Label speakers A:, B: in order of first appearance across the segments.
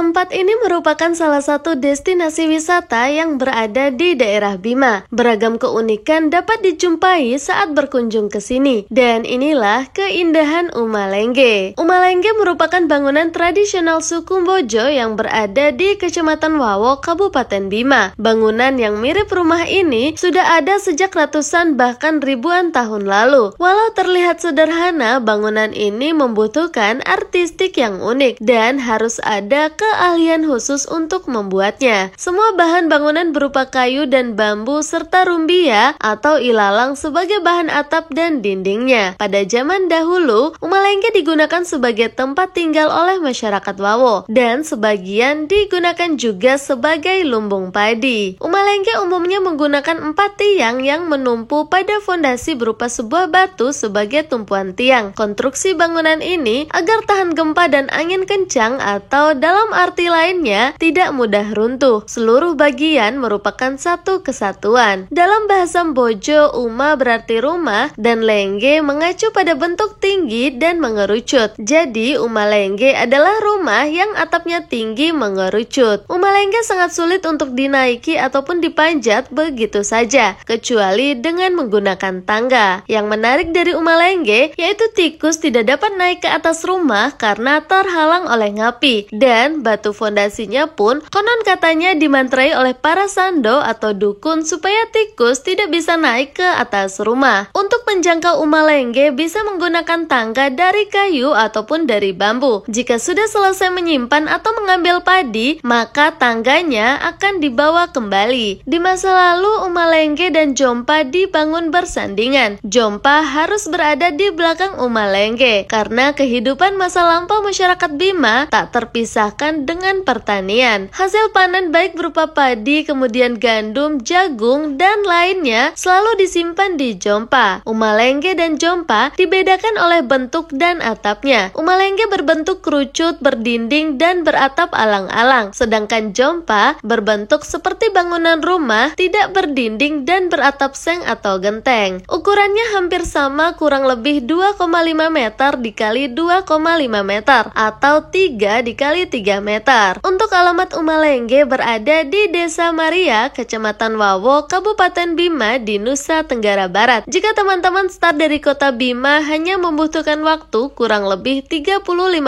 A: Tempat ini merupakan salah satu destinasi wisata yang berada di daerah Bima. Beragam keunikan dapat dijumpai saat berkunjung ke sini. Dan inilah keindahan Umalengge. Umalengge merupakan bangunan tradisional suku Bojo yang berada di Kecamatan Wawo, Kabupaten Bima. Bangunan yang mirip rumah ini sudah ada sejak ratusan bahkan ribuan tahun lalu. Walau terlihat sederhana, bangunan ini membutuhkan artistik yang unik dan harus ada keahlian khusus untuk membuatnya. Semua bahan bangunan berupa kayu dan bambu serta rumbia atau ilalang sebagai bahan atap dan dindingnya. Pada zaman dahulu, Umalengge digunakan sebagai tempat tinggal oleh masyarakat Wawo dan sebagian digunakan juga sebagai lumbung padi. Umalengge umumnya menggunakan 4 tiang yang menumpu pada fondasi berupa sebuah batu sebagai tumpuan tiang. Konstruksi bangunan ini agar tahan gempa dan angin kencang atau dalam arti lainnya tidak mudah runtuh. Seluruh bagian merupakan satu kesatuan. Dalam bahasa Bojo, Uma berarti rumah dan Lengge mengacu pada bentuk tinggi dan mengerucut. Jadi Umalengge adalah rumah yang atapnya tinggi mengerucut. Umalengge sangat sulit untuk dinaiki ataupun dipanjat begitu saja, kecuali dengan menggunakan tangga. Yang menarik dari Umalengge yaitu tikus tidak dapat naik ke atas rumah karena terhalang oleh ngapi, dan batu fondasinya pun konon katanya dimantrai oleh para sando atau dukun supaya tikus tidak bisa naik ke atas rumah. Untuk menjangkau Umalengge bisa menggunakan tangga dari kayu ataupun dari bambu. Jika sudah selesai menyimpan atau mengambil padi, maka tangganya akan dibawa kembali. Di masa lalu Umalengge dan Jompa dibangun bersandingan. Jompa harus berada di belakang Umalengge karena kehidupan masa lampau masyarakat Bima tak terpisahkan dengan pertanian. Hasil panen baik berupa padi, kemudian gandum, jagung, dan lainnya selalu disimpan di Jompa. Umalengge dan Jompa dibedakan oleh bentuk dan atapnya. Umalengge berbentuk kerucut, berdinding, dan beratap alang-alang. Sedangkan Jompa berbentuk seperti bangunan rumah, tidak berdinding dan beratap seng atau genteng. Ukurannya hampir sama, kurang lebih 2,5 meter dikali 2,5 meter atau 3 dikali 3 meter. Untuk alamat Umalengge berada di Desa Maria, Kecamatan Wawo, Kabupaten Bima di Nusa Tenggara Barat. Jika teman-teman start dari kota Bima hanya membutuhkan waktu kurang lebih 35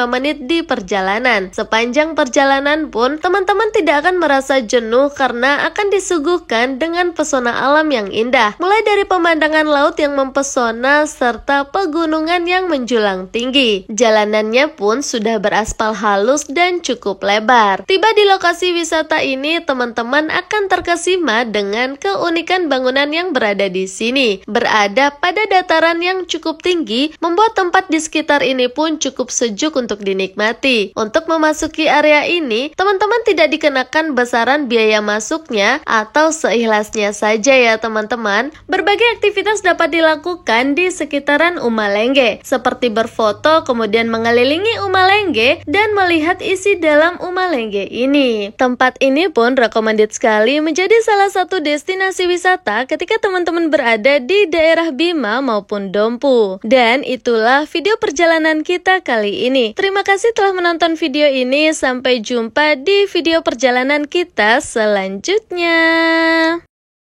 A: menit di perjalanan. Sepanjang perjalanan pun teman-teman tidak akan merasa jenuh karena akan disuguhkan dengan pesona alam yang indah. Mulai dari pemandangan laut yang mempesona serta pegunungan yang menjulang tinggi. Jalanannya pun sudah beraspal halus dan cukup lebar. Tiba di lokasi wisata ini, teman-teman akan terkesima dengan keunikan bangunan yang berada di sini. Berada pada dataran yang cukup tinggi, membuat tempat di sekitar ini pun cukup sejuk untuk dinikmati. Untuk memasuki area ini, teman-teman tidak dikenakan besaran biaya masuknya atau seikhlasnya saja ya teman-teman. Berbagai aktivitas dapat dilakukan di sekitaran Umalengge, seperti berfoto, kemudian mengelilingi Umalengge, dan melihat isi dalam Umalengge ini. Tempat ini pun recommended sekali menjadi salah satu destinasi wisata ketika teman-teman berada di daerah Bima maupun Dompu. Dan itulah video perjalanan kita kali ini. Terima kasih telah menonton video ini. Sampai jumpa di video perjalanan kita selanjutnya.